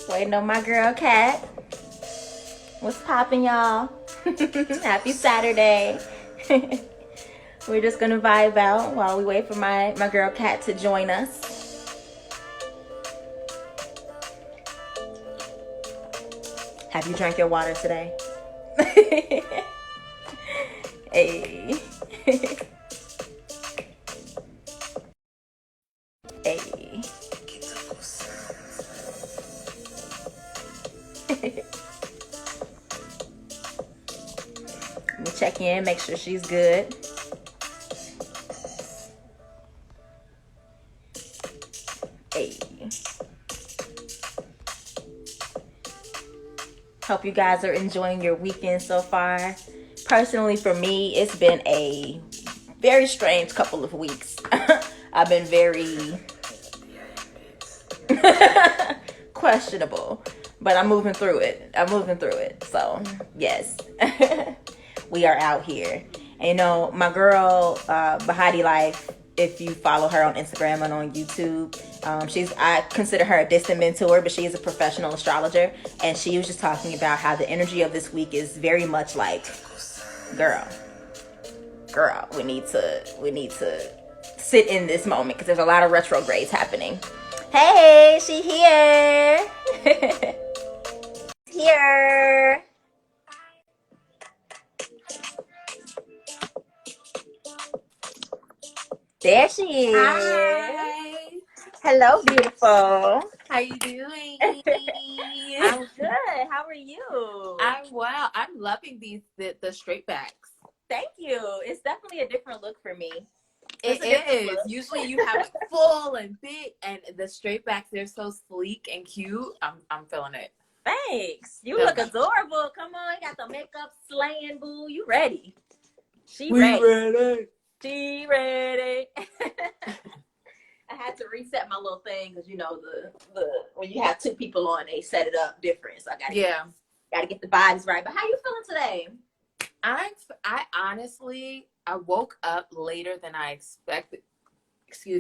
Waiting on my girl Kat. What's poppin', y'all? Happy Saturday. We're just gonna vibe out while we wait for my girl Kat to join us. Have you drank your water today? Hey. Hey. Let me check in, make sure she's good. Hey. Hope you guys are enjoying your weekend so far. Personally, for me, it's been a very strange couple of weeks. I've been very questionable, but I'm moving through it. So, yes, we are out here. And you know, my girl, Bahati Life, if you follow her on Instagram and on YouTube, I consider her a distant mentor, but she is a professional astrologer. And she was just talking about how the energy of this week is very much like, girl, we need to sit in this moment because there's a lot of retrogrades happening. Hey, she here. Here. There she is. Hi. Hello, beautiful. How you doing? I'm good. How are you? I'm well. I'm loving the straight backs. Thank you. It's definitely a different look for me. It is. Usually you have like full and big, and the straight backs, they're so sleek and cute. I'm feeling it. Thanks. You look adorable. Come on, got the makeup slaying, boo. You ready? She ready. She ready. I had to reset my little thing because you know the when you have two people on, they set it up different. So I gotta get the vibes right. But how you feeling today? I honestly, I woke up later than I expected.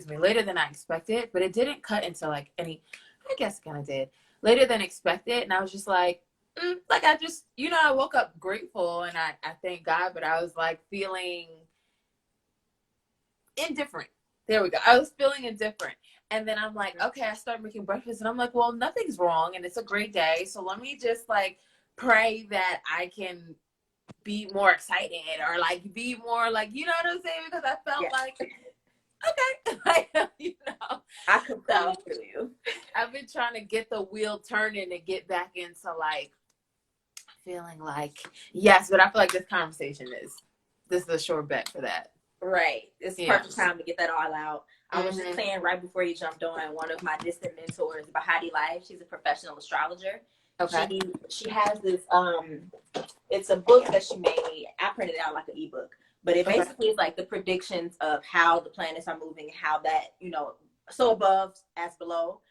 Later than I expected, but it didn't cut into like any. I guess it kind of did later than expected, and I was just like, I just, I woke up grateful and I thank God, but I was like feeling indifferent. There we go. I was feeling indifferent. And then I'm like, okay, I started making breakfast and I'm like, well, nothing's wrong and it's a great day. So let me just like pray that I can be more excited or like be more like, you know what I'm saying? Because I felt like, okay, I completely feel you. I've been trying to get the wheel turning and get back into like feeling like, yes, but I feel like this is a sure bet for that. Right. It's the perfect time to get that all out. I was just saying right before you jumped on, one of my distant mentors, Bahati Life, she's a professional astrologer. Okay. She has this, it's a book that she made. I printed it out like an ebook. But it basically is like the predictions of how the planets are moving, how that, so above as below.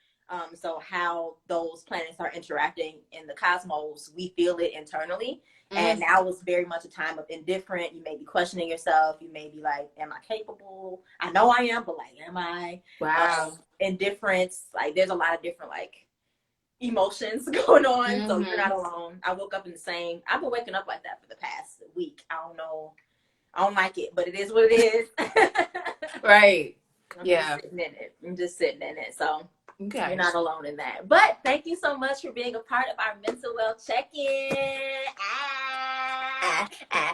So how those planets are interacting in the cosmos, we feel it internally. And now is very much a time of indifferent. You may be questioning yourself. You may be like, am I capable? I know I am, but like, am I? Wow. Indifference. Like, there's a lot of different like emotions going on. So you're not alone. I woke up in the same. I've been waking up like that for the past week. I don't know. I don't like it, but it is what it is. Right. I'm just sitting in it. So okay. You're not alone in that. But thank you so much for being a part of our mental well check-in.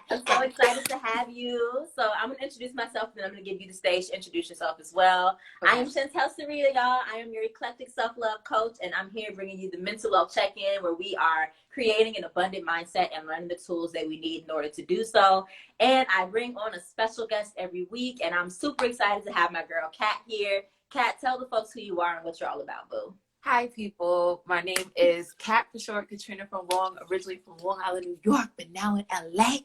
I'm so excited to have you. So I'm going to introduce myself, and then I'm going to give you the stage to introduce yourself as well. Okay. I am Chantel Sarita, y'all. I am your eclectic self-love coach, and I'm here bringing you the mental well check-in, where we are creating an abundant mindset and learning the tools that we need in order to do so. And I bring on a special guest every week, and I'm super excited to have my girl Kat here. Kat, tell the folks who you are and what you're all about, boo. Hi, people. My name is Kat, for short, Katrina from originally from Long Island, New York, but now in LA.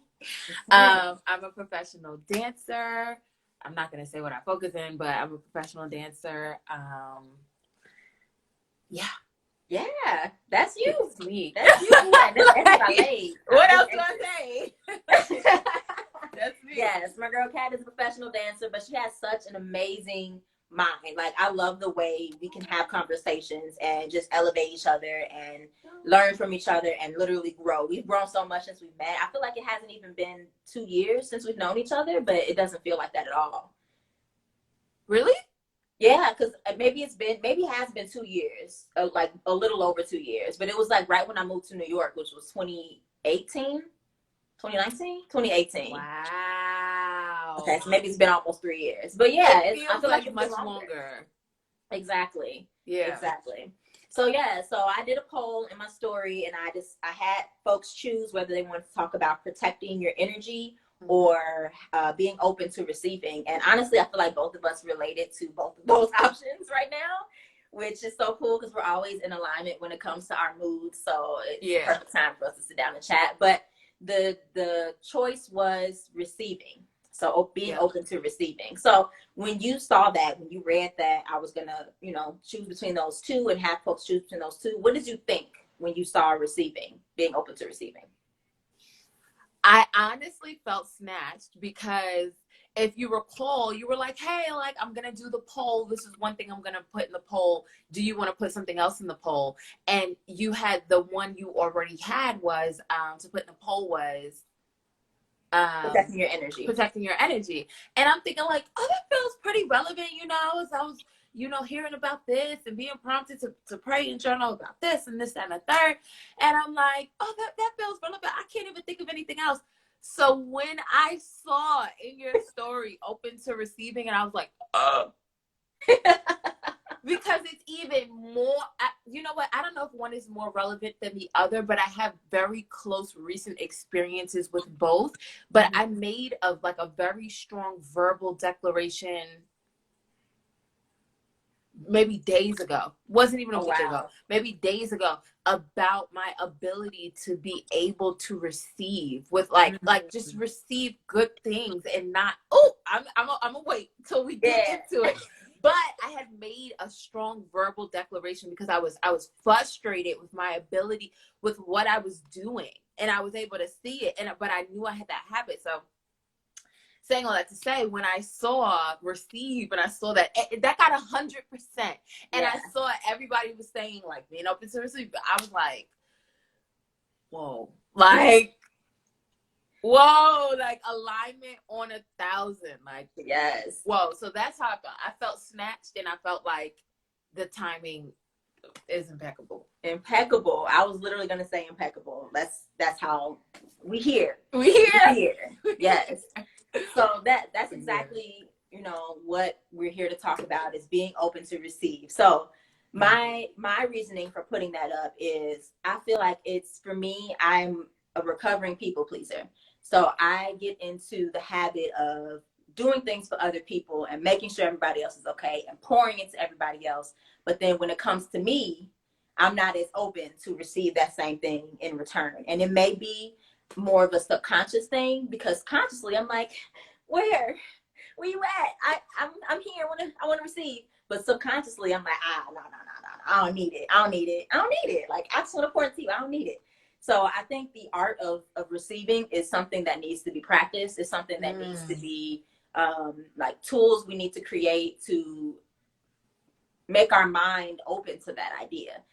I'm a professional dancer. I'm not going to say what I focus in, but I'm a professional dancer. Yeah, that's you. It's me. That's you. What else do I say? That's me. Yes, my girl Kat is a professional dancer, but she has such an amazing mind. Like, I love the way we can have conversations and just elevate each other and learn from each other and literally grow. We've grown so much since we've met. I feel like it hasn't even been 2 years since we've known each other, but it doesn't feel like that at all. Really? Yeah, because maybe it has been 2 years, like a little over 2 years, but it was like right when I moved to New York, which was 2018, 2019, 2018. Wow. Okay, so maybe it's been almost 3 years, but yeah, it feels I feel like it's much been longer. Exactly. Yeah. Exactly. So yeah, so I did a poll in my story, and I had folks choose whether they wanted to talk about protecting your energy or being open to receiving. And honestly, I feel like both of us related to both of those options right now, which is so cool because we're always in alignment when it comes to our moods. So it's the perfect time for us to sit down and chat. But the choice was receiving. So being open to receiving. So when you saw that, when you read that I was gonna, choose between those two and have folks choose between those two, what did you think when you saw receiving, being open to receiving? I honestly felt snatched because if you recall, you were like, hey, like, I'm going to do the poll. This is one thing I'm going to put in the poll. Do you want to put something else in the poll? And you had the one you already had was to put in the poll was protecting your energy. Protecting your energy. And I'm thinking like, oh, that feels pretty relevant, as I was, hearing about this and being prompted to pray and journal about this and this, that, and the third. And I'm like, oh, that feels relevant. I can't even think of anything else. So when I saw in your story open to receiving, and I was like, because it's even more, you know what? I don't know if one is more relevant than the other, but I have very close recent experiences with both. But I made a very strong verbal declaration maybe days ago. Wasn't even a week ago. Maybe days ago about my ability to be able to receive with just receive good things and not, I'm gonna wait till we get into it. But I had made a strong verbal declaration because I was frustrated with my ability with what I was doing, and I was able to see it, but I knew I had that habit. So saying all that to say, when I saw receive and I saw that got 100%, and I saw everybody was saying like being open to receive, I was like, whoa, like alignment on 1,000, like yes, whoa. So that's how I felt. I felt snatched, and I felt like the timing is impeccable. I was literally gonna say impeccable. That's how we hear. Yes. So that's exactly what we're here to talk about, is being open to receive. So my reasoning for putting that up is I feel like it's, for me, I'm a recovering people pleaser. So I get into the habit of doing things for other people and making sure everybody else is okay and pouring into everybody else. But then when it comes to me, I'm not as open to receive that same thing in return. And it may be more of a subconscious thing, because consciously I'm like, where you at? I'm here. I want to receive. But subconsciously I'm like, no. I don't need it. Like, I just want to pour into you. I don't need it. So I think the art of receiving is something that needs to be practiced. It's something that needs to be like tools we need to create to make our mind open to that idea.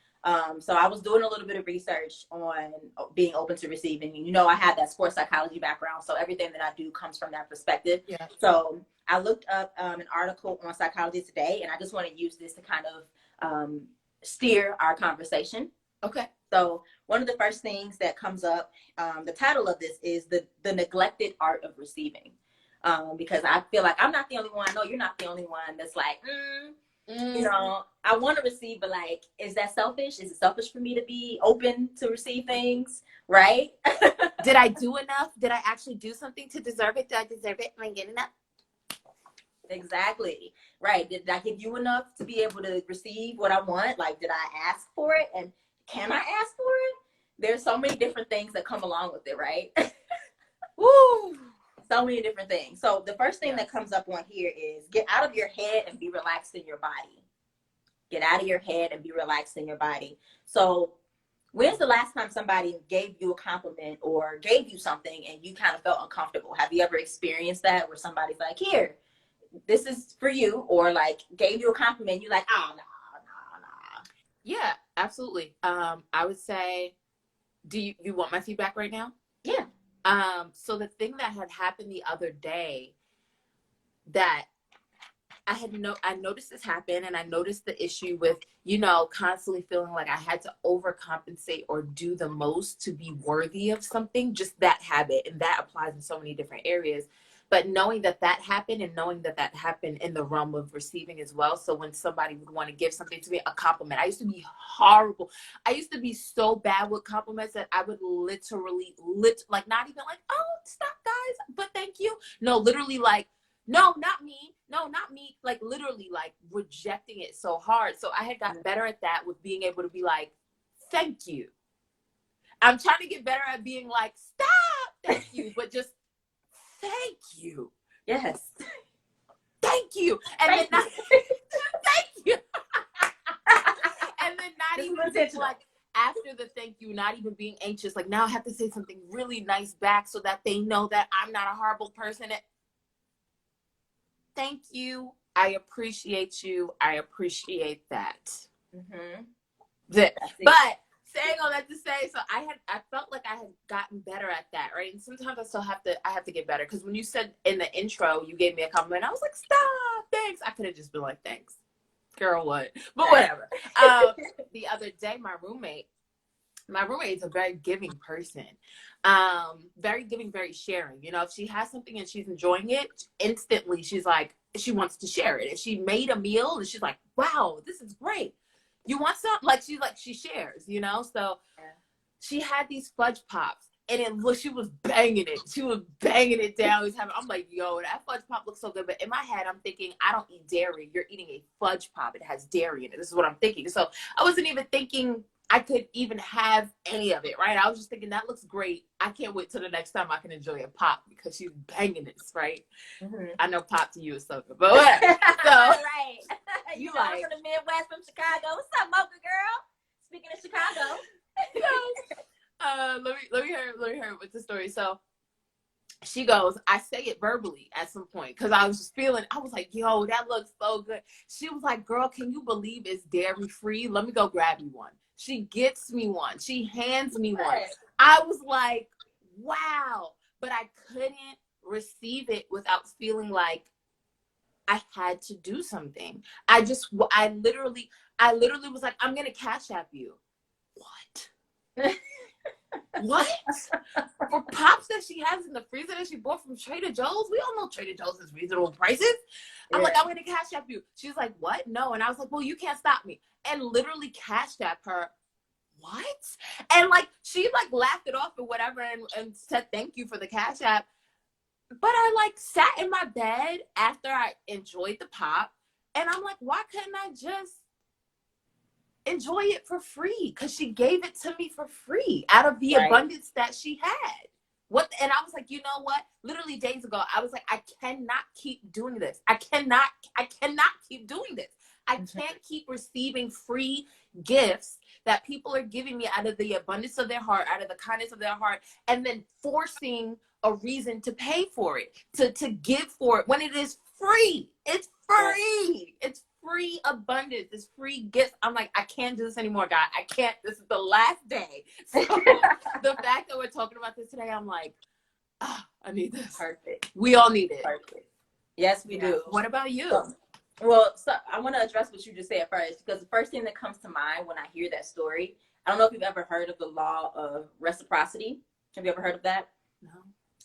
So I was doing a little bit of research on being open to receiving. And, I have that sports psychology background. So everything that I do comes from that perspective. Yeah. So I looked up an article on Psychology Today, and I just want to use this to kind of steer our conversation. Okay. So one of the first things that comes up, the title of this is the neglected art of receiving. Because I feel like I'm not the only one. I know you're not the only one that's like, I want to receive, but like, is that selfish? Is it selfish for me to be open to receive things? Right? Did I do enough? Did I actually do something to deserve it? Did I deserve it? Am I getting enough? Exactly. Right. Did I give you enough to be able to receive what I want? Like, did I ask for it? And can I ask for it? There's so many different things that come along with it, right? Woo! So many different things. So the first thing that comes up on here is get out of your head and be relaxed in your body. Get out of your head and be relaxed in your body. So when's the last time somebody gave you a compliment or gave you something and you kind of felt uncomfortable? Have you ever experienced that, where somebody's like, here, this is for you, or like gave you a compliment, you like, oh, no. Yeah, absolutely. I would say, do you want my feedback right now? Yeah. So the thing that had happened the other day that I noticed this happen, and I noticed the issue with, constantly feeling like I had to overcompensate or do the most to be worthy of something, just that habit. And that applies in so many different areas. But knowing that happened, and knowing that happened in the realm of receiving as well. So when somebody would want to give something to me, a compliment, I used to be horrible. I used to be so bad with compliments that I would literally, like, not even like, oh, stop guys, but thank you. No, literally like, no, not me. No, not me. Like literally like rejecting it so hard. So I had gotten better at that, with being able to be like, thank you. I'm trying to get better at being like, stop, thank you, but just thank you. Yes. Thank you. And then not, thank you. And then not even like, after the thank you, not even being anxious, like now I have to say something really nice back so that they know that I'm not a horrible person. Thank you. I appreciate you. I appreciate that. Mm-hmm. But saying all that to say, so I felt like I had gotten better at that, right? And sometimes I have to get better, because when you said in the intro, you gave me a compliment, I was like, stop, thanks. I could have just been like, thanks, girl, what? But whatever. The other day, my roommate is a very giving person. Very giving, very sharing. If she has something and she's enjoying it, instantly she's like, she wants to share it. If she made a meal and she's like, wow, this is great, you want some? Like, she shares, so she had these fudge pops, and she was banging it down. I'm like, yo, that fudge pop looks so good. But in my head, I'm thinking, I don't eat dairy. You're eating a fudge pop. It has dairy in it. This is what I'm thinking. So I wasn't even thinking I could even have any of it, right? I was just thinking, that looks great. I can't wait till the next time I can enjoy a pop, because she's banging this, right? Mm-hmm. I know pop to you is so good, but whatever. So, right. You know, like, I'm from the Midwest, from Chicago. What's up, Mocha girl? Speaking of Chicago. Let me hear what's the story. So she goes, I say it verbally at some point, because I was just feeling, I was like, yo, that looks so good. She was like, girl, can you believe it's dairy free? Let me go grab you one. She gets me one. She hands me one. I was like, wow. But I couldn't receive it without feeling like I had to do something. I literally was like, I'm going to Cash App you. What? What? For pops that she has in the freezer that she bought from Trader Joe's? We all know Trader Joe's is reasonable prices. I'm like, I'm going to Cash App you. She's like, what? No. And I was like, well, you can't stop me. And literally cashed App her. What? And like, she like laughed it off or whatever, and said thank you for the Cash App. But I like sat in my bed after I enjoyed the pop, and I'm like, why couldn't I just enjoy it for free? Because she gave it to me for free out of the abundance that she had. And I was like, you know what? Literally days ago, I was like, I cannot keep doing this. I cannot keep doing this. I can't keep receiving free gifts that people are giving me out of the abundance of their heart, out of the kindness of their heart, and then forcing a reason to pay for it, to give for it, when it is free. It's free. It's free abundance. It's free gifts. I'm like, I can't do this anymore, God. I can't. This is the last day. So the fact that we're talking about this today, I'm like, I need this. Perfect. We all need it. Perfect. Yes, we do. What about you? So I want to address what you just said first, because the first thing that comes to mind when I hear that story, I don't know if you've ever heard of the law of reciprocity. Have you ever heard of that? No.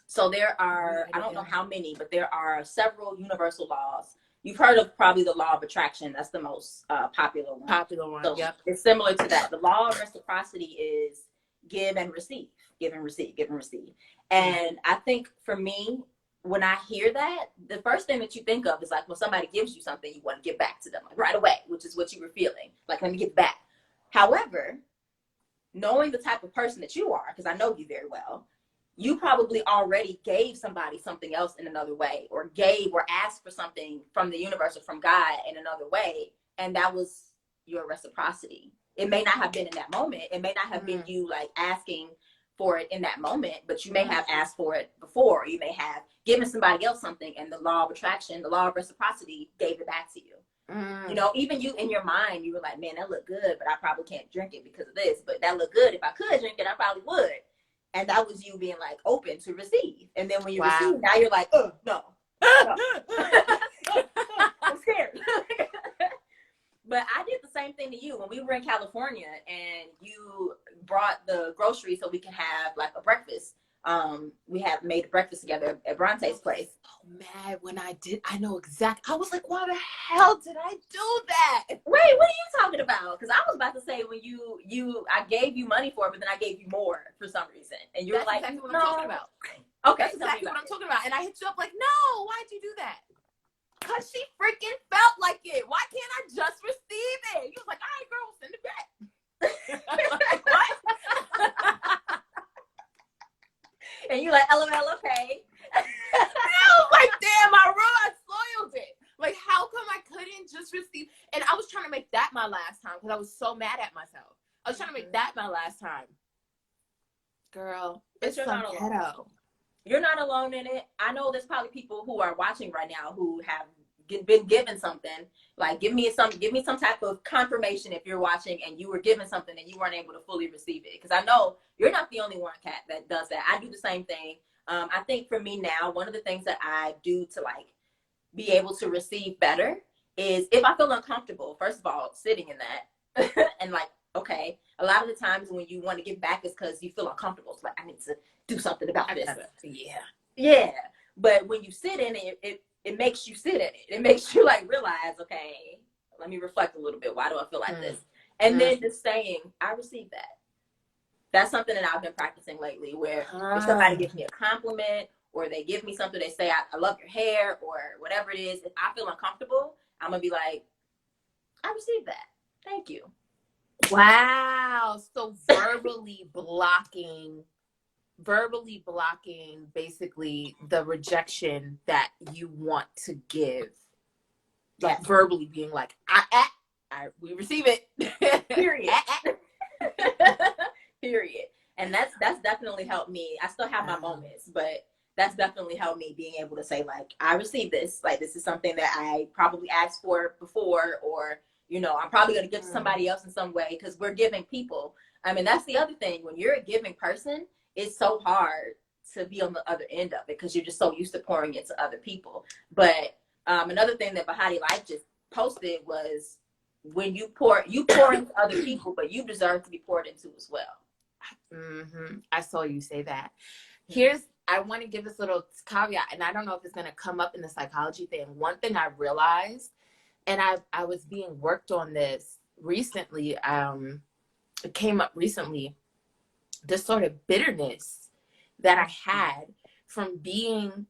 So there are, I don't know how many, but there are several universal laws. You've heard of probably the law of attraction. That's the most popular one. So yep. It's similar to that. The law of reciprocity is give and receive, give and receive, give and receive. And I think for me, when I hear that, the first thing that you think of is like, when somebody gives you something, you want to give back to them like right away, which is what you were feeling. Like, let me give back. However, knowing the type of person that you are, because I know you very well, you probably already gave somebody something else in another way, or gave or asked for something from the universe or from God in another way. And that was your reciprocity. It may not have been in that moment. It may not have been you like asking for it in that moment, but you may have asked for it before. You may have given somebody else something, and the law of attraction, the law of reciprocity gave it back to you. You know, even you in your mind, you were like, man, that looked good, but I probably can't drink it because of this. But that looked good. If I could drink it, I probably would. And that was you being like open to receive. And then when you receive, now you're like, oh, no. I'm scared. But I did the same thing to you when we were in California and you brought the groceries so we can have like a breakfast. We had made a breakfast together at Bronte's place. So mad when I did. I know exactly. I was like, why the hell did I do that? Wait, what are you talking about? Because I was about to say when I gave you money for it, but then I gave you more for some reason. And you were like, exactly what I'm talking about. Okay. That's exactly what I'm talking about. And I hit you up like, no, why'd you do that? Because she freaking felt like it. Why can't I just receive it? You was like, all right, girl, send it back. Like, what? And you like, LOL, okay. I was like, damn, I soiled it. Like, how come I couldn't just receive? And I was trying to make that my last time because I was so mad at myself. I was trying to make that my last time. Girl, it's so ghetto. You're not alone in it. I know there's probably people who are watching right now who have been given something. Like, give me some type of confirmation if you're watching and you were given something and you weren't able to fully receive it. Because I know you're not the only one, Kat, that does that. I do the same thing. I think for me now, one of the things that I do to like be able to receive better is if I feel uncomfortable, first of all, sitting in that and like, okay, a lot of the times when you want to give back is because you feel uncomfortable. It's like, I need to do something about this. Yeah. But when you sit in it, it makes you sit in it. It makes you like realize, okay, let me reflect a little bit. Why do I feel like this? And then just saying, I received that. That's something that I've been practicing lately where if somebody gives me a compliment or they give me something, they say, I love your hair or whatever it is. If I feel uncomfortable, I'm going to be like, I received that. Thank you. Wow. So verbally blocking basically the rejection that you want to give. Like verbally being like, we receive it. Period. Period. And that's definitely helped me. I still have my moments, but that's definitely helped me being able to say like, I received this. Like, this is something that I probably asked for before, or, you know, I'm probably going to give to somebody else in some way because we're giving people. I mean, that's the other thing. When you're a giving person, it's so hard to be on the other end of it because you're just so used to pouring into other people. But another thing that Bahati Life just posted was when you pour into other people, but you deserve to be poured into as well. I saw you say that. I want to give this little caveat, and I don't know if it's going to come up in the psychology thing. One thing I realized, and I was being worked on this recently, it came up recently, this sort of bitterness that I had from being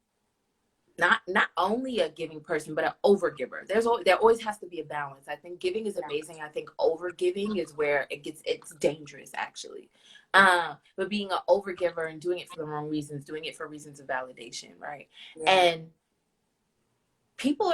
not only a giving person, but an overgiver. There always has to be a balance. I think giving is amazing. I think overgiving is where it's dangerous, actually. But being an overgiver and doing it for the wrong reasons, doing it for reasons of validation, right? Yeah. And people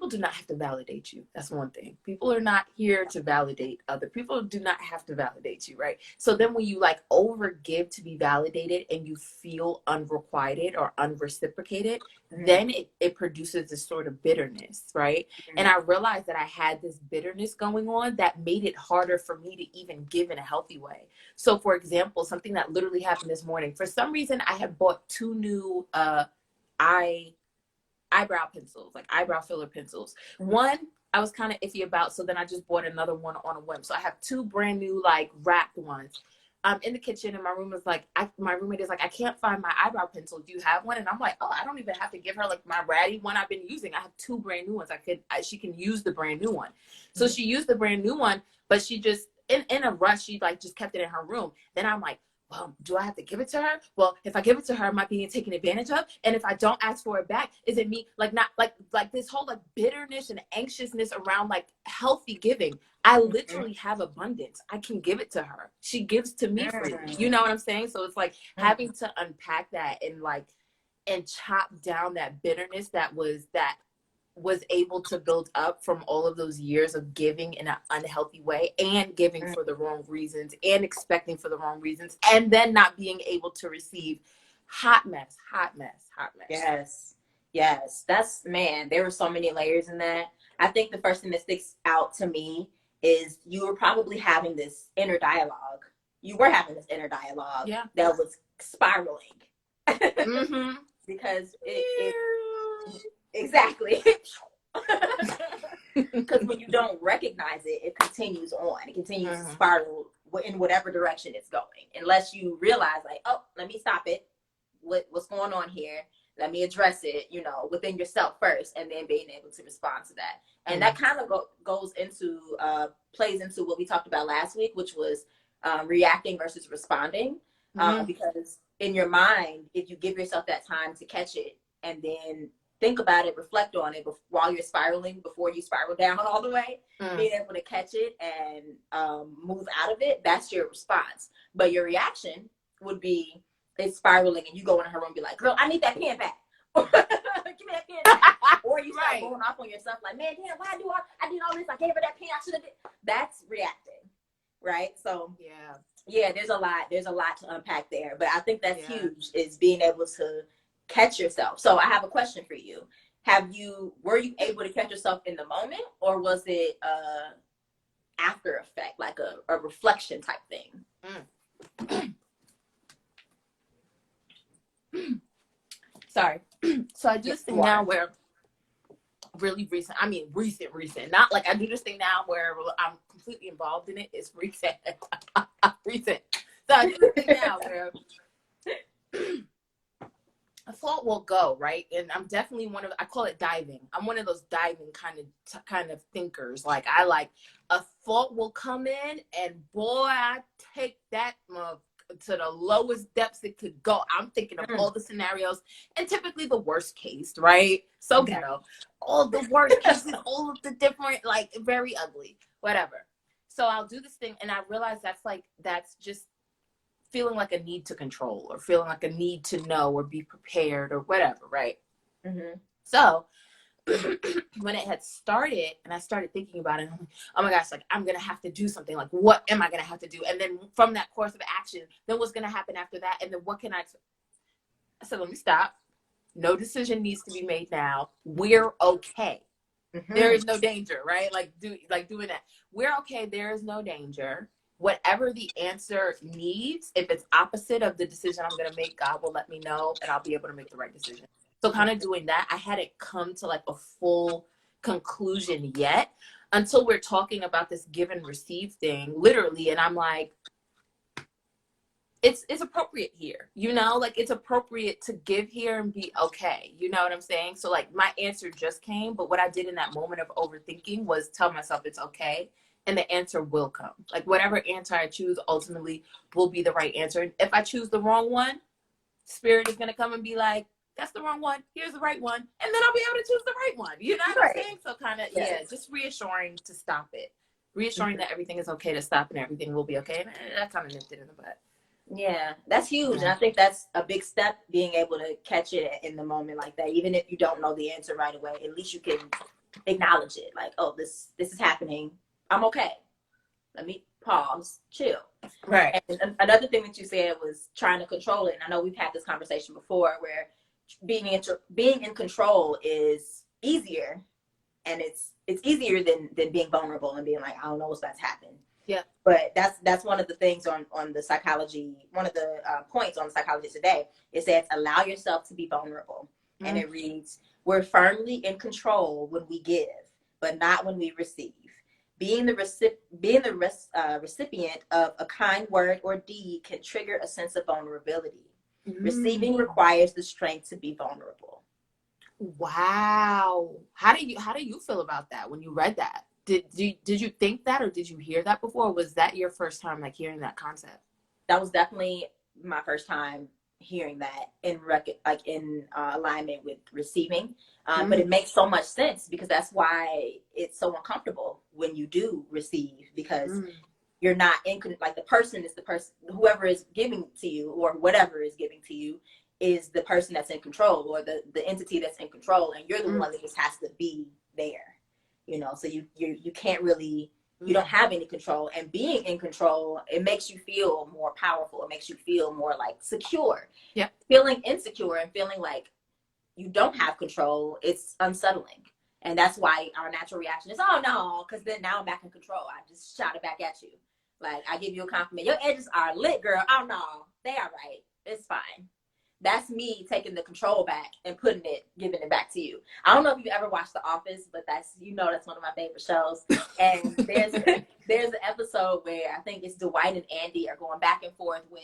do not have to validate you. That's one thing. People are not here to validate other people. Do not have to validate you, right? So then when you like overgive to be validated and you feel unrequited or unreciprocated, then it produces this sort of bitterness, right? And I realized that I had this bitterness going on that made it harder for me to even give in a healthy way. So for example, something that literally happened this morning, for some reason I had bought 2 new eyebrow pencils, like eyebrow filler pencils. One I was kind of iffy about, so then I just bought another one on a whim. So I have 2 brand new like wrapped ones. I'm in the kitchen and my roommate is like, I can't find my eyebrow pencil. Do you have one? And I'm like, oh, I don't even have to give her like my ratty one I've been using. I have 2 brand new ones. She can use the brand new one. So she used the brand new one, but she just in a rush, she like just kept it in her room. Then I'm like, well, do I have to give it to her? Well, if I give it to her, am I being taken advantage of? And if I don't ask for it back, is it me like not like this whole like bitterness and anxiousness around like healthy giving? I literally have abundance. I can give it to her. She gives to me freely. You know what I'm saying? So it's like having to unpack that and chop down that bitterness that was able to build up from all of those years of giving in an unhealthy way and giving for the wrong reasons and expecting for the wrong reasons and then not being able to receive. Hot mess. Yes. That's, man, there were so many layers in that. I think the first thing that sticks out to me is you were probably having this inner dialogue. You were having this inner dialogue that was spiraling. Mm-hmm. Because it exactly. Because when you don't recognize it, it continues on. It continues to spiral in whatever direction it's going. Unless you realize, like, oh, let me stop it. What's going on here? Let me address it, you know, within yourself first, and then being able to respond to that. And that kind of goes into, plays into what we talked about last week, which was reacting versus responding. Because in your mind, if you give yourself that time to catch it and then think about it, reflect on it while you're spiraling, before you spiral down all the way, being able to catch it and move out of it, that's your response. But your reaction would be, it's spiraling and you go in her room and be like, girl, I need that pen back. Give me that pen back. Or you start going off on yourself like, man, damn, why I did all this? I gave her that pen. I should have did. That's reacting, right? So yeah, there's a lot to unpack there. But I think that's huge, is being able to catch yourself. So I have a question for you. Were you able to catch yourself in the moment, or was it after effect, like a reflection type thing? Sorry. So I do this thing now where really recent, not like I do this thing now where I'm completely involved in it. It's recent. Recent. So I do this thing now where a thought will go, right? And I'm definitely I call it diving. I'm one of those diving kind of thinkers. Like a thought will come in and boy, I take that to the lowest depths it could go. I'm thinking of all the scenarios and typically the worst case, right? So ghetto. All the worst cases, all of the different, like very ugly, whatever. So I'll do this thing and I realize that's just feeling like a need to control or feeling like a need to know or be prepared or whatever, right? So when it had started and I started thinking about it, I'm like, oh my gosh, like I'm going to have to do something. Like, what am I going to have to do? And then from that course of action, then what's going to happen after that? And then what can I said, let me stop. No decision needs to be made now. We're okay. There is no danger, right? Like doing that. We're okay. There is no danger. Whatever the answer needs, if it's opposite of the decision I'm going to make, God will let me know and I'll be able to make the right decision. So kind of doing that, I hadn't come to like a full conclusion yet until we're talking about this give and receive thing, literally. And I'm like, it's appropriate here, you know, like it's appropriate to give here and be okay. You know what I'm saying? So like my answer just came, but what I did in that moment of overthinking was tell myself it's okay. And the answer will come. Like whatever answer I choose ultimately will be the right answer. And if I choose the wrong one, Spirit is going to come and be like, that's the wrong one. Here's the right one. And then I'll be able to choose the right one. You know what I'm saying? So kind of, just reassuring to stop it. Reassuring that everything is okay to stop and everything will be okay. And that kind of nipped it in the butt. Yeah, that's huge. And I think that's a big step, being able to catch it in the moment like that. Even if you don't know the answer right away, at least you can acknowledge it. Like, oh, this is happening. I'm okay. Let me pause, chill. Right. And another thing that you said was trying to control it. And I know we've had this conversation before where being in control is easier, and it's easier than being vulnerable and being like, I don't know what's about to happen. Yeah. But that's one of the things on the psychology, one of the points on Psychology Today. It says, allow yourself to be vulnerable. And it reads, we're firmly in control when we give, but not when we receive. Being the recipient of a kind word or deed can trigger a sense of vulnerability. Receiving requires the strength to be vulnerable. Wow. How do you feel about that when you read that? Did you think that, or did you hear that before? Or was that your first time like hearing that concept? That was definitely my first time hearing that in alignment with receiving. But it makes so much sense, because that's why it's so uncomfortable when you do receive, because you're not like the person is the person, whoever is giving to you or whatever is giving to you is the person that's in control, or the entity that's in control, and you're the one that just has to be there, you know. So you can't really, you don't have any control, and being in control, it makes you feel more powerful. It makes you feel more like secure. Yeah. Feeling insecure and feeling like you don't have control, it's unsettling. And that's why our natural reaction is, oh no, because then now I'm back in control. I just shot it back at you. Like, I give you a compliment. Your edges are lit, girl. Oh no, they are right. It's fine. That's me taking the control back and giving it back to you. I don't know if you've ever watched The Office, but that's one of my favorite shows. And there's an episode where I think it's Dwight and Andy are going back and forth with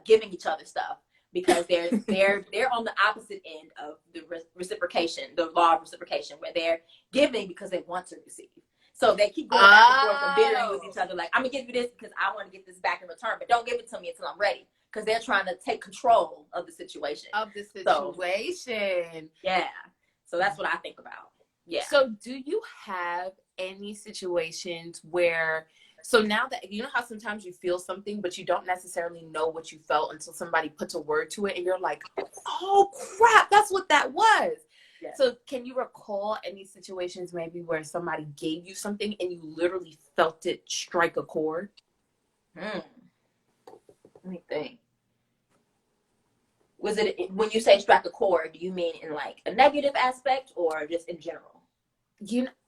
giving each other stuff, because they're on the opposite end of the reciprocation, the law of reciprocation, where they're giving because they want to receive. So they keep going back and forth and bittering with each other. Like, I'm gonna give you this because I want to get this back in return, but don't give it to me until I'm ready. Because they're trying to take control of the situation. So, yeah. So that's what I think about. Yeah. So do you have any situations where, so now that, you know how sometimes you feel something, but you don't necessarily know what you felt until somebody puts a word to it, and you're like, oh crap, that's what that was. Yeah. So can you recall any situations maybe where somebody gave you something and you literally felt it strike a chord? Let me think. Was it, when you say strike a chord, do you mean in like a negative aspect or just in general?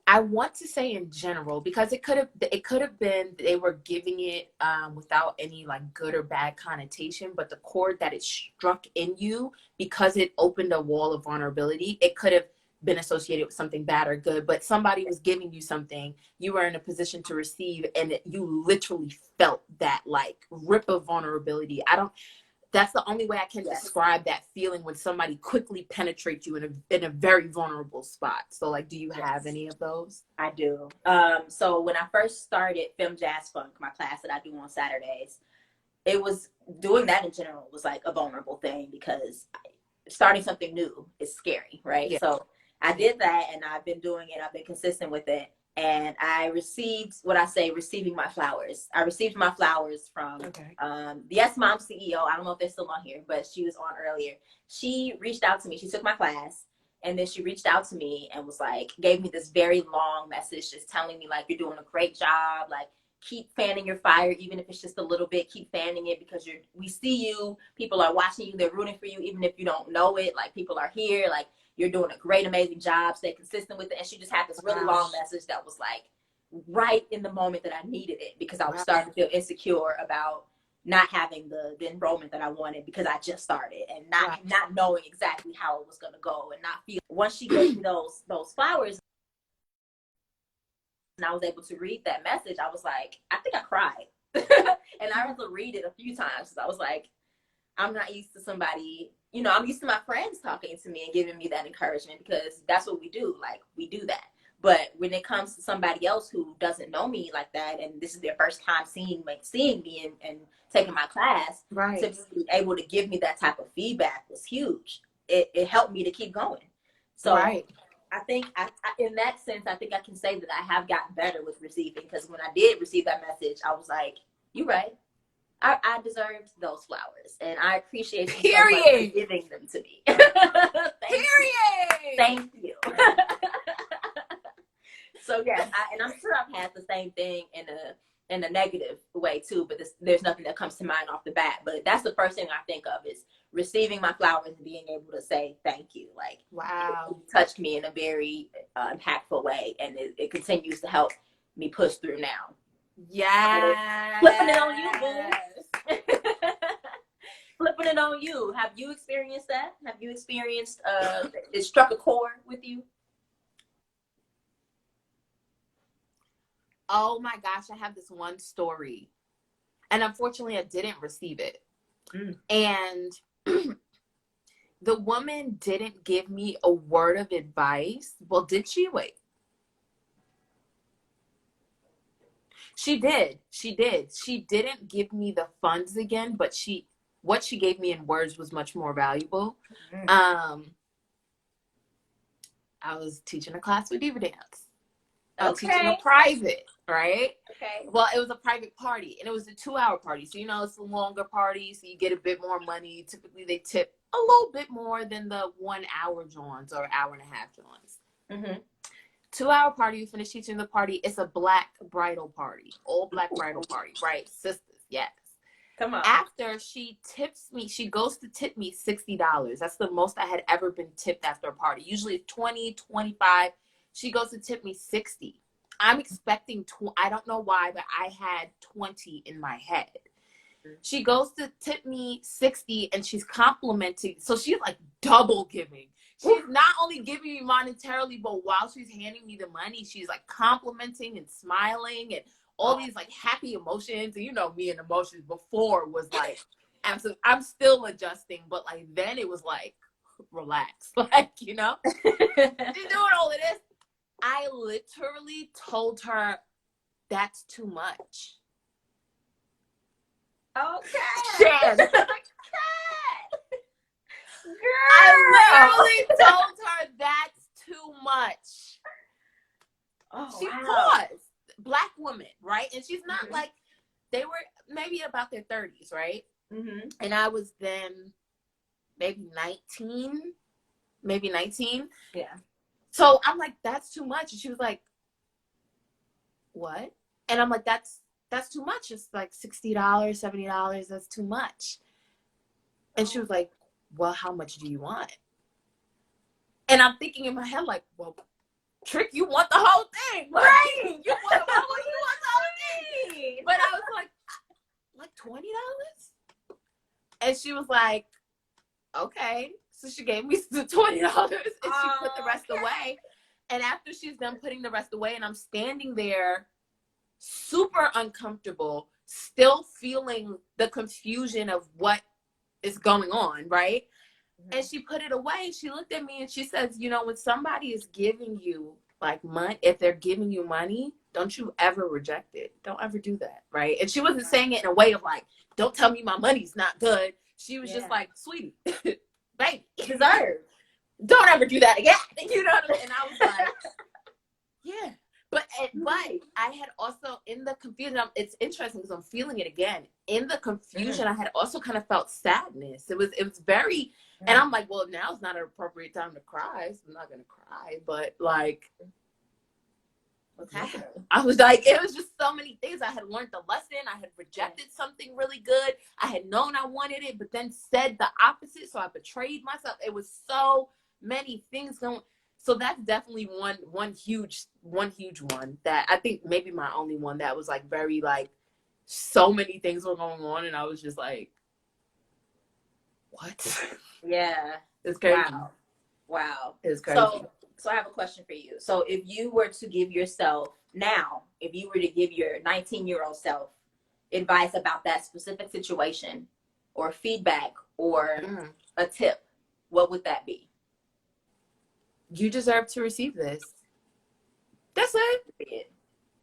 I want to say in general, because it could have been they were giving it without any like good or bad connotation, but the chord that it struck in you, because it opened a wall of vulnerability, it could have been associated with something bad or good. But somebody was giving you something, you were in a position to receive, and you literally felt that like rip of vulnerability. That's the only way I can describe that feeling, when somebody quickly penetrates you in a very vulnerable spot. So, like, do you have any of those? I do. So when I first started Film Jazz Funk, my class that I do on Saturdays, it was doing that in general was like a vulnerable thing, because starting something new is scary, right? Yeah. So I did that, and I've been doing it. I've been consistent with it. And I received receiving my flowers. I received my flowers from the Yes Mom CEO. I don't know if they're still on here, but she was on earlier. She reached out to me. She took my class, and then she reached out to me and was like, gave me this very long message, just telling me like, you're doing a great job. Like, keep fanning your fire, even if it's just a little bit. Keep fanning it, because we see you. People are watching you. They're rooting for you, even if you don't know it. Like, people are here. Like, you're doing a great, amazing job. Stay consistent with it. And she just had this really long message that was like right in the moment that I needed it, because I was starting to feel insecure about not having the enrollment that I wanted, because I just started, and not knowing exactly how it was going to go, and not feel. Once she gave me those flowers, and I was able to read that message, I was like, I think I cried. And I had to read it a few times. I was like, I'm not used to somebody, I'm used to my friends talking to me and giving me that encouragement, because that's what we do. Like, we do that. But when it comes to somebody else who doesn't know me like that, and this is their first time seeing me and taking my class, to be able to give me that type of feedback was huge. It helped me to keep going. So I think in that sense, I think I can say that I have gotten better with receiving, because when I did receive that message, I was like, you're right. I deserved those flowers, and I appreciate you so much for giving them to me. Thank you. So yes, and I'm sure I've had the same thing in a negative way too, but there's nothing that comes to mind off the bat. But that's the first thing I think of, is receiving my flowers and being able to say thank you. Like, wow, it touched me in a very impactful way, and it continues to help me push through now. Yeah, flipping it on you, boo. Flipping it on you. Have you experienced that? Have you experienced it struck a chord with you? Oh my gosh, I have this one story, and unfortunately I didn't receive it. And the woman didn't give me a word of advice. Well, did she? Wait. She did. She didn't give me the funds again, but what she gave me in words was much more valuable. I was teaching a class with diva dance. I was teaching a private. right? Okay. Well, it was a private party, and it was a 2-hour party. So, it's a longer party, so you get a bit more money. Typically, they tip a little bit more than the 1-hour joints or hour and a half joints. Mm-hmm. 2-hour party, you finish teaching the party. It's a black bridal party, all black bridal party, right? Sisters, yes. Come on. After she tips me, she goes to tip me $60. That's the most I had ever been tipped after a party. Usually it's 20, 25. She goes to tip me 60. I'm expecting, I don't know why, but I had 20 in my head. She goes to tip me 60 and she's complimenting. So she's like double giving. She's not only giving me monetarily, but while she's handing me the money, she's like complimenting and smiling and all these like happy emotions. And me and emotions before was like, absolutely, I'm still adjusting, but like then it was like, relax. Like, she's doing all of this. I literally told her, that's too much. Okay. Shan. Girl. I literally told her that's too much. Oh, she wow. paused. Black woman, right? And she's not like, they were maybe about their 30s, right? Mm-hmm. And I was then maybe 19. Yeah. So I'm like, that's too much. And she was like, what? And I'm like, that's too much. It's like $60, $70. That's too much. And she was like, well, how much do you want? And I'm thinking in my head, like, well, Trick, you want the whole thing. Like, right. You want the whole thing. But I was like $20? And she was like, okay. So she gave me the $20 and she put the rest away. And after she's done putting the rest away and I'm standing there super uncomfortable, still feeling the confusion of what is going on, right? And she put it away. She looked at me and she says, when somebody is giving you like money, if they're giving you money, don't you ever reject it. Don't ever do that, right? And she wasn't saying it in a way of like, don't tell me my money's not good. She was just like, sweetie, baby, deserve. Don't ever do that again. You know what I mean? And I was like, yeah. But I had also, in the confusion, it's interesting because I'm feeling it again. In the confusion, I had also kind of felt sadness. It was very, and I'm like, well, now is not an appropriate time to cry. So I'm not going to cry. But like, what's happening? I was like, it was just so many things. I had learned the lesson. I had rejected something really good. I had known I wanted it, but then said the opposite. So I betrayed myself. It was so many things going. So that's definitely one huge one that I think maybe my only one that was like very like so many things were going on and I was just like, what? Yeah. It's crazy. Wow. It's crazy. So I have a question for you. So if you were to give yourself now, if you were to give your 19-year-old self advice about that specific situation or feedback or a tip, what would that be? You deserve to receive this. That's it.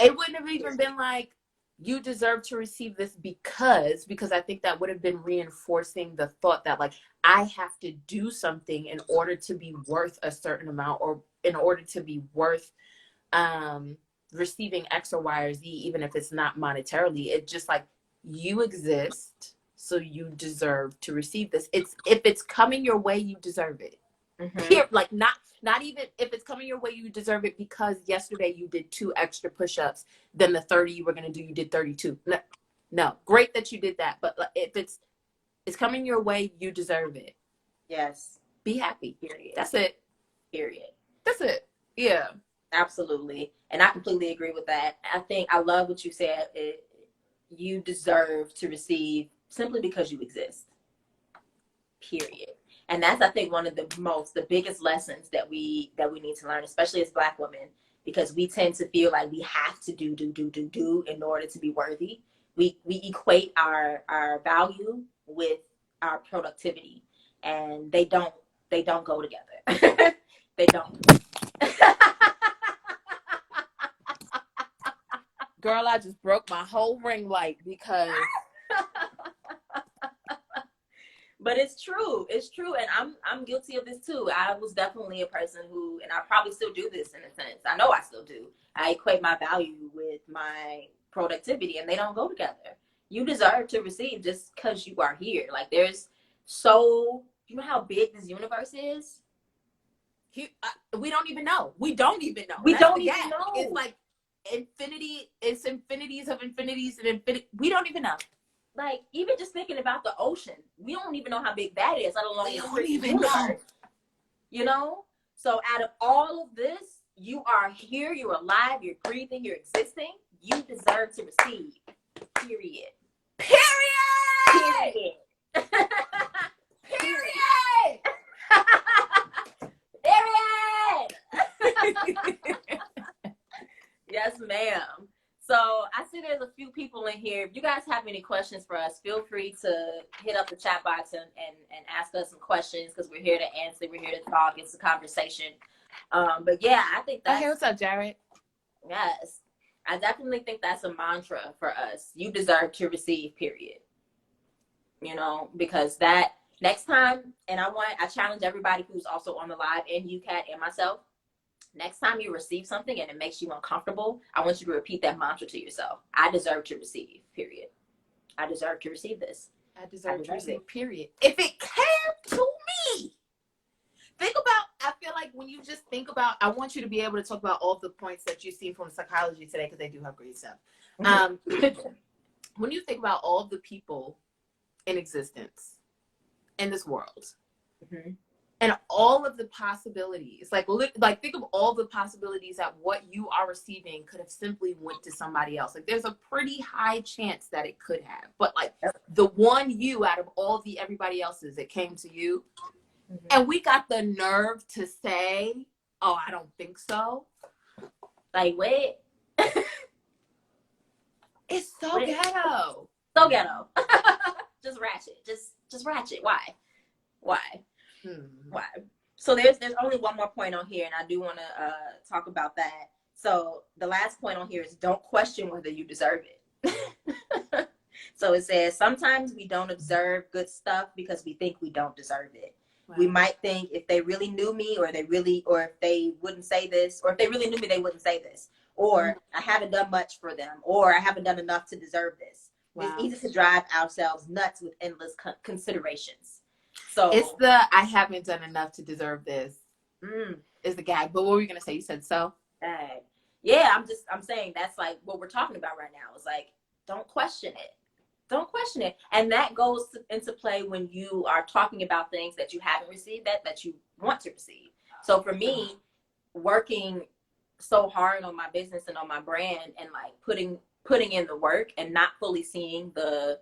It wouldn't have even been like, you deserve to receive this because I think that would have been reinforcing the thought that like, I have to do something in order to be worth a certain amount or in order to be worth receiving X or Y or Z, even if it's not monetarily. It's just like, you exist, so you deserve to receive this. If it's coming your way, you deserve it. Here, like not even if it's coming your way, you deserve it because yesterday you did 2 extra push-ups than the 30 you were going to do. You did 32. No, great that you did that. But if it's coming your way, you deserve it. Yes. Be happy. Period. That's it. Period. That's it. Yeah. Absolutely. And I completely agree with that. I love what you said. You deserve to receive simply because you exist. Period. And that's, I think, one of the biggest lessons that we need to learn, especially as Black women, because we tend to feel like we have to do in order to be worthy. We equate our value with our productivity, and they don't go together. They don't. Girl, I just broke my whole ring light because But it's true. It's true. And I'm guilty of this too. I was definitely a person who, and I probably still do this in a sense. I know I still do. I equate my value with my productivity, and they don't go together. You deserve to receive just because you are here. Like there's you know how big this universe is? We don't even know. We don't even know. We don't even know. It's like infinity. It's infinities of infinities and infinity. We don't even know. Like even just thinking about the ocean, we don't even know how big that is. Let alone we the don't even universe. know. You know. So out of all of this, you are here. You're alive. You're breathing. You're existing. You deserve to receive. Period. Period. Period. Period. Period. Yes, ma'am. So I see there's a few people in here. If you guys have any questions for us, feel free to hit up the chat box and ask us some questions because we're here to answer. We're here to talk. It's a conversation. But yeah, I think that's... Hey, what's up, Jared? Yes. I definitely think that's a mantra for us. You deserve to receive, period. You know, because that next time, and I challenge everybody who's also on the live, and you, Kat, and myself, next time you receive something and it makes you uncomfortable, I want you to repeat that mantra to yourself. I deserve to receive, period. I deserve to receive this. I deserve to receive, period. If it came to me, think about, I feel like when you just think about, I want you to be able to talk about all the points that you see from psychology today, because they do have great stuff. When you think about all the people in existence in this world, and all of the possibilities, like think of all the possibilities that what you are receiving could have simply went to somebody else. Like there's a pretty high chance that it could have, but like the one you out of all the everybody else's, it came to you. And we got the nerve to say, oh, I don't think so. Like, wait. It's so ghetto. So ghetto. Just ratchet. Just ratchet. Why? Why? So there's only one more point on here, and I do want to talk about that. So the last point on here is don't question whether you deserve it. So it says sometimes we don't observe good stuff because we think we don't deserve it. Wow. We might think if they really knew me, or if they wouldn't say this, or if they really knew me, they wouldn't say this, or I haven't done much for them, or I haven't done enough to deserve this. Wow. It's easy to drive ourselves nuts with endless considerations. So it's the I haven't done enough to deserve this is the gag. But what were you gonna say? You said so. Yeah, I'm saying that's like what we're talking about right now. It's like don't question it. Don't question it. And that goes into play when you are talking about things that you haven't received that you want to receive. So for me, working so hard on my business and on my brand, and like putting in the work and not fully seeing the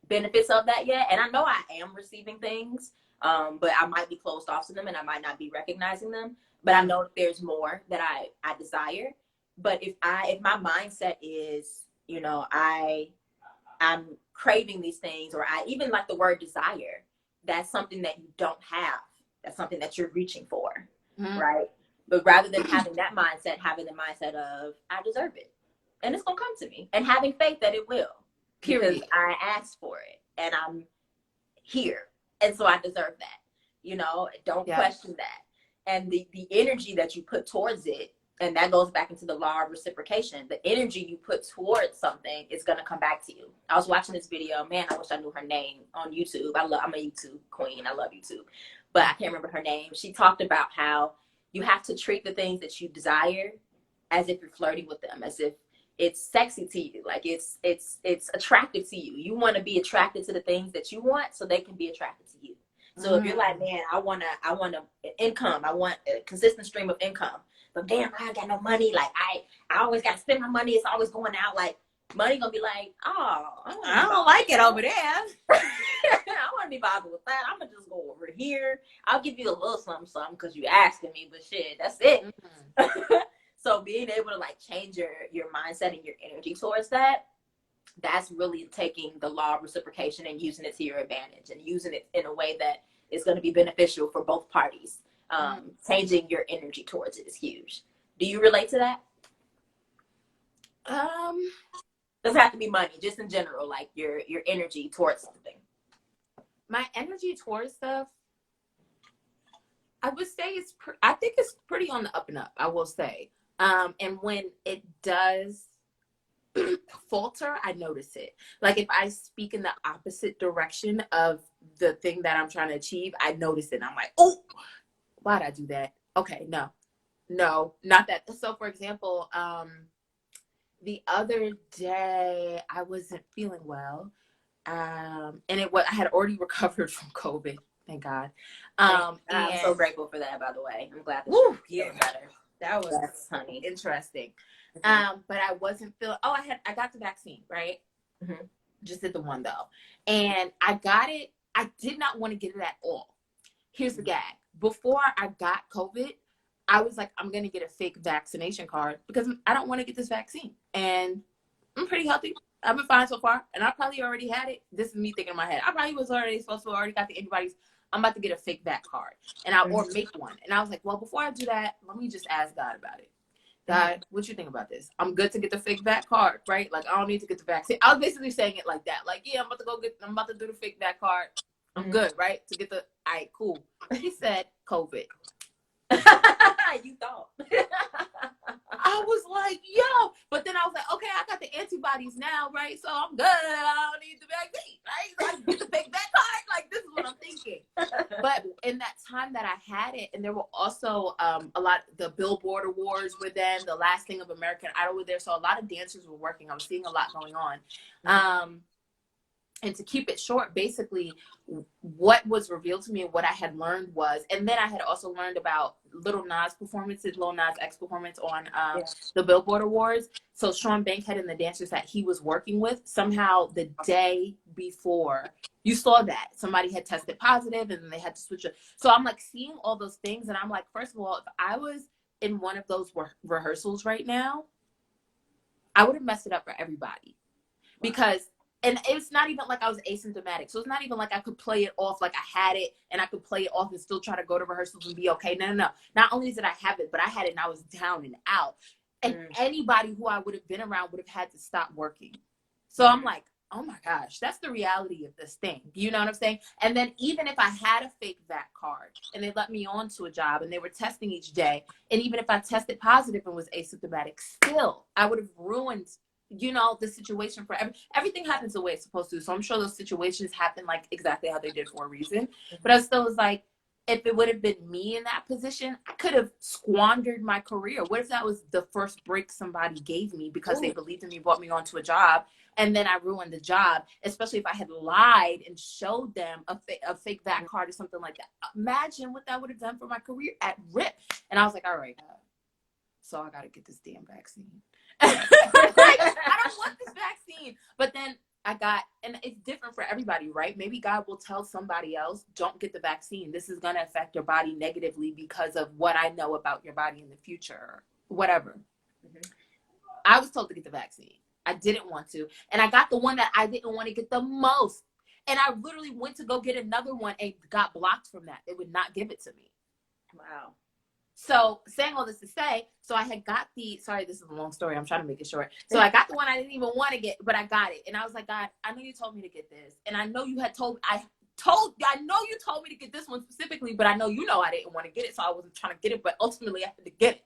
benefits of that yet. And I know I am receiving things, but I might be closed off to them and I might not be recognizing them. But I know that there's more that I desire. But if my mindset is, you know, I'm craving these things, or I even like the word desire, that's something that you don't have. That's something that you're reaching for, right? But rather than having that mindset, having the mindset of I deserve it, and it's gonna come to me, and having faith that it will, period. Because I asked for it, and I'm here, and so I deserve that. You know, don't question that, and the energy that you put towards it. And that goes back into the law of reciprocation. The energy you put towards something is going to come back to you. I was watching this video. Man, I wish I knew her name on YouTube. I'm a YouTube queen. I love YouTube. But I can't remember her name. She talked about how you have to treat the things that you desire as if you're flirting with them, as if it's sexy to you. Like it's attractive to you. You want to be attracted to the things that you want so they can be attracted to you. So if you're like, man, I want an income. I want a consistent stream of income. But damn, I ain't got no money. Like I always got to spend my money. It's always going out. Like money gonna be like, oh, I don't like it over there. I want to be bothered with that. I'm gonna just go over here. I'll give you a little something because you asking me. But shit, that's it. So being able to like change your mindset and your energy towards that, that's really taking the law of reciprocation and using it to your advantage, and using it in a way that is going to be beneficial for both parties. Changing your energy towards it is huge. Do you relate to that? Doesn't have to be money, just in general, like your energy towards something. my energy towards stuff, I would say I think it's pretty on the up and up, I will say. And when it does falter, I notice it. Like if I speak in the opposite direction of the thing that I'm trying to achieve, I notice it. And I'm like, oh, why'd I do that? Okay, no, not that. So for example, the other day I wasn't feeling well. And I had already recovered from COVID, thank God. I'm so grateful for that, by the way. I'm glad that you're feeling better. That was honey. Interesting. But I wasn't feeling. I got the vaccine, right? Mm-hmm. Just did the one though, and I got it. I did not want to get it at all. Here's the gag: before I got COVID, I was like, I'm gonna get a fake vaccination card because I don't want to get this vaccine, and I'm pretty healthy. I've been fine so far, and I probably already had it. This is me thinking in my head. I probably was already supposed to already got the antibodies. I'm about to get a fake vac card, or make one. And I was like, well, before I do that, let me just ask God about it. God, what you think about this? I'm good to get the fake vac card, right? Like, I don't need to get the vaccine. I was basically saying it like that. Like, yeah, I'm about to do the fake vac card. I'm good, right? To get all right, cool. He said COVID. You thought. I was like, yo. But then I was like, okay, I got the antibodies now, right? So I'm good. I don't need the vaccine, right? So I can get the fake vac card. Like, this is what I'm thinking. But in that time that I had it, and there were also a lot, the Billboard Awards were then, the last thing of American Idol were there. So a lot of dancers were working. I was seeing a lot going on. And to keep it short, basically what was revealed to me and what I had learned was, and then I had also learned about Lil Nas X performance on the Billboard Awards. So Sean Bankhead and the dancers that he was working with, somehow the day before, you saw that somebody had tested positive and then they had to switch it. So I'm like seeing all those things and I'm like, first of all, if I was in one of those rehearsals right now, I would have messed it up for everybody. Because and it's not even like I was asymptomatic. So it's not even like I could play it off like I had it and I could play it off and still try to go to rehearsals and be okay. No. Not only did I have it, but I had it and I was down and out. And anybody who I would have been around would have had to stop working. So I'm like, oh my gosh, that's the reality of this thing. You know what I'm saying? And then even if I had a fake vac card and they let me on to a job and they were testing each day, and even if I tested positive and was asymptomatic, still, I would have ruined the situation for everything happens the way it's supposed to. So I'm sure those situations happen like exactly how they did for a reason. But I still was like, if it would have been me in that position, I could have squandered my career. What if that was the first break somebody gave me because they believed in me, brought me onto a job, and then I ruined the job, especially if I had lied and showed them a fake vac card or something like that. Imagine what that would have done for my career at rip. And I was like, all right, so I got to get this damn vaccine. I don't want this vaccine. But then and it's different for everybody, right? Maybe God will tell somebody else, don't get the vaccine. This is going to affect your body negatively because of what I know about your body in the future, or whatever. I was told to get the vaccine. I didn't want to. And I got the one that I didn't want to get the most. And I literally went to go get another one and got blocked from that. They would not give it to me. Wow. So saying all this to say, so I had got sorry, this is a long story. I'm trying to make it short. So I got the one I didn't even want to get, but I got it. And I was like, God, I know you told me to get this. And I know you had I know you told me to get this one specifically, but I know I didn't want to get it. So I wasn't trying to get it, but ultimately I had to get it.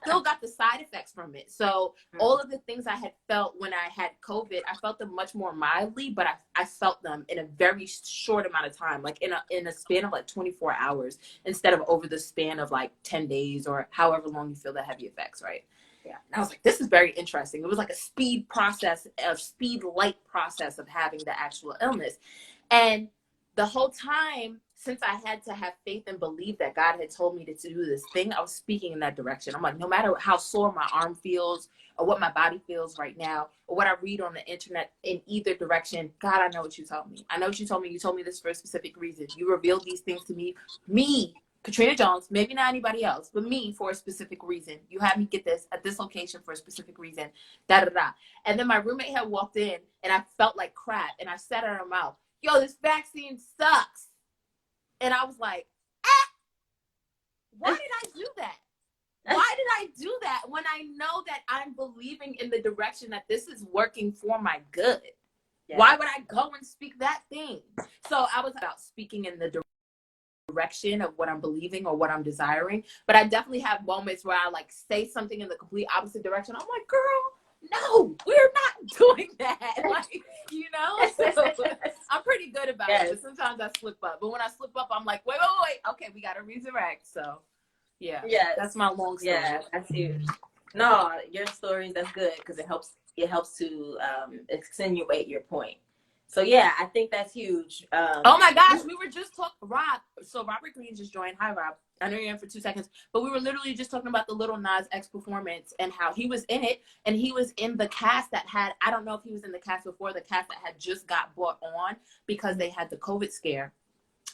Still got the side effects from it. So all of the things I had felt when I had COVID, I felt them much more mildly, but I felt them in a very short amount of time, like in a span of like 24 hours instead of over the span of like 10 days or however long you feel the heavy effects, right? Yeah. And I was like, this is very interesting. It was like a speed light process of having the actual illness. And the whole time, since I had to have faith and believe that God had told me to do this thing, I was speaking in that direction. I'm like, no matter how sore my arm feels or what my body feels right now or what I read on the internet in either direction, God, I know what you told me. I know what you told me. You told me this for a specific reason. You revealed these things to me, Katrina Jones, maybe not anybody else, but me for a specific reason. You had me get this at this location for a specific reason, And then my roommate had walked in and I felt like crap. And I said in her mouth, yo, this vaccine sucks. And I was like, why did I do that? Why did I do that when I know that I'm believing in the direction that this is working for my good? Yeah. Why would I go and speak that thing? So I was about speaking in the direction of what I'm believing or what I'm desiring. But I definitely have moments where I like say something in the complete opposite direction. I'm like, girl, no, we're not doing that. Like, you know, so I'm pretty good about it. But sometimes I slip up. But when I slip up, I'm like, wait. Okay, we got to resurrect. So yeah, that's my long story. Yeah, that's huge. No, your stories, that's good because it helps to extenuate your point. So yeah, I think that's huge. Oh my gosh, we were just talking, Rob. So Robert Green just joined. Hi, Rob. I know you're in for 2 seconds, but we were literally just talking about the Lil Nas X performance and how he was in it, and he was in the cast that had, I don't know if he was in the cast before, the cast that had just got brought on because they had the COVID scare.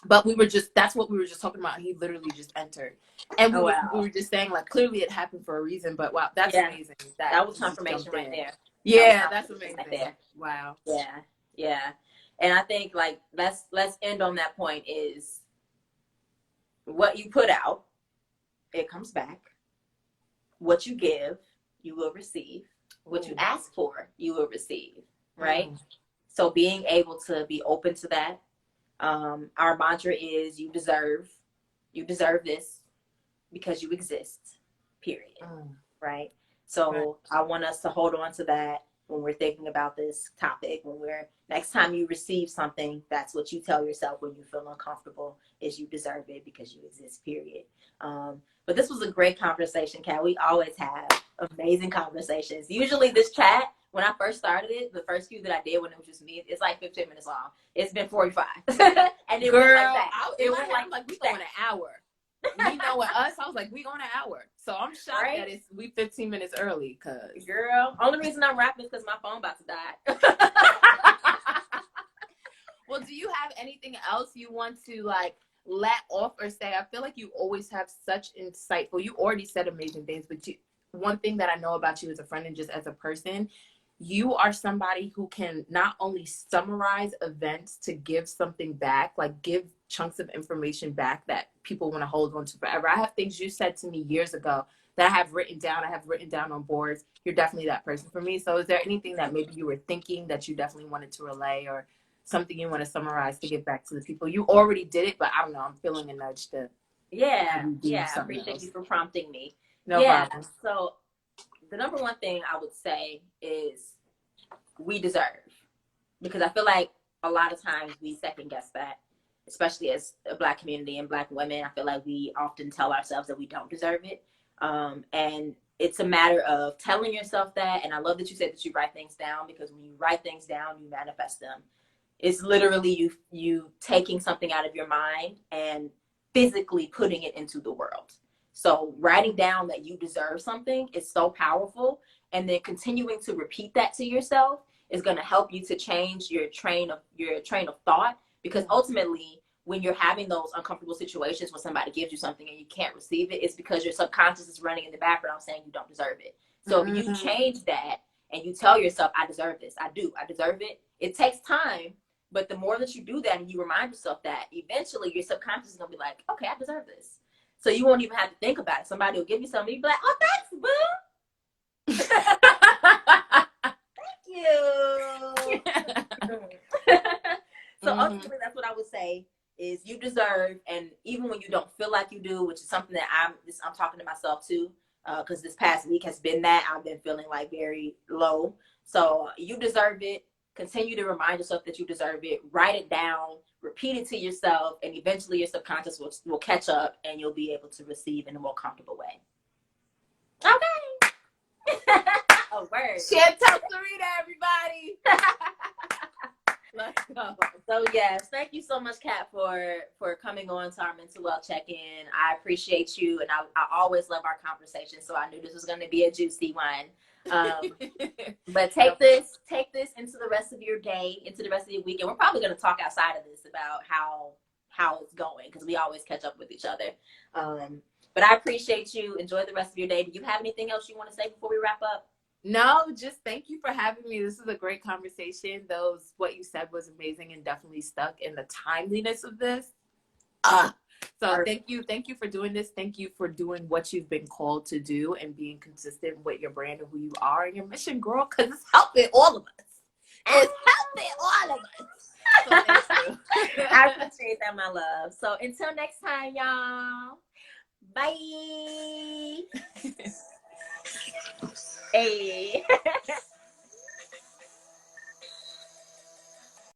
But that's what we were just talking about. He literally just entered. And we were just saying, like, clearly it happened for a reason, but wow, that's amazing. That was confirmation right there. Yeah, that's amazing. Right there. Wow. Yeah. And I think, like, let's end on that point is what you put out, it comes back. What you give, you will receive. What you ask for, you will receive, right? So being able to be open to that. Our mantra is you deserve this because you exist, period. Right? So I want us to hold on to that when we're thinking about this topic. Next time you receive something, that's what you tell yourself when you feel uncomfortable, is you deserve it because you exist, period. But this was a great conversation, Kat. We always have amazing conversations. Usually this chat, when I first started it, the first few that I did when it was just me, it's like 15 minutes long. It's been 45. And it Girl, went like that. It went like we going an hour. We know with us, I was like, we going an hour. So I'm shocked that we 15 minutes early. Cause girl, only reason I'm rapping is because my phone about to die. Well, do you have anything else you want to like let off or say? I feel like you always have such insightful, you already said amazing things, but one thing that I know about you as a friend and just as a person, you are somebody who can not only summarize events to give something back, like give chunks of information back that people want to hold on to forever. I have things you said to me years ago that I have written down. I have written down on boards. You're definitely that person for me. So is there anything that maybe you were thinking that you definitely wanted to relay, or something you want to summarize to give back to the people? You already did it, but I don't know. I'm feeling a nudge to. I appreciate you for prompting me. No problem. So the number one thing I would say is we deserve, because I feel like a lot of times we second guess that, especially as a Black community and Black women. I feel like we often tell ourselves that we don't deserve it. And it's a matter of telling yourself that. And I love that you said that you write things down, because when you write things down, you manifest them. It's literally you taking something out of your mind and physically putting it into the world. So writing down that you deserve something is so powerful. And then continuing to repeat that to yourself is going to help you to change your train of thought. Because ultimately, when you're having those uncomfortable situations when somebody gives you something and you can't receive it, it's because your subconscious is running in the background saying you don't deserve it. So if you change that and you tell yourself, I deserve this, I deserve it. It takes time, but the more that you do that and you remind yourself that, eventually your subconscious is going to be like, okay, I deserve this. So you won't even have to think about it. Somebody will give you something, you'll be like, oh, thanks, boo. Thank you. So ultimately, that's what I would say is you deserve. And even when you don't feel like you do, which is something that I'm talking to myself too, because this past week has been that I've been feeling like very low. So you deserve it. Continue to remind yourself that you deserve it. Write it down, repeat it to yourself, and eventually your subconscious will catch up and you'll be able to receive in a more comfortable way. Okay. A word. Chantel Sarita, everybody. Let's go. So yes, thank you so much, Kat, for coming on to our mental health check-in. I appreciate you, and I always love our conversation. So I knew this was going to be a juicy one. But take this into the rest of your day, into the rest of your weekend. We're probably going to talk outside of this about how it's going, because we always catch up with each other. But I appreciate you. Enjoy the rest of your day. Do you have anything else you want to say before we wrap up? No, just thank you for having me. This is a great conversation. What you said was amazing and definitely stuck in the timeliness of this. So thank you for doing this. Thank you for doing what you've been called to do and being consistent with your brand and who you are and your mission, girl, because it's helping all of us. It's helping all of us. So thank you. I appreciate that, my love. So until next time, y'all. Bye. Hey.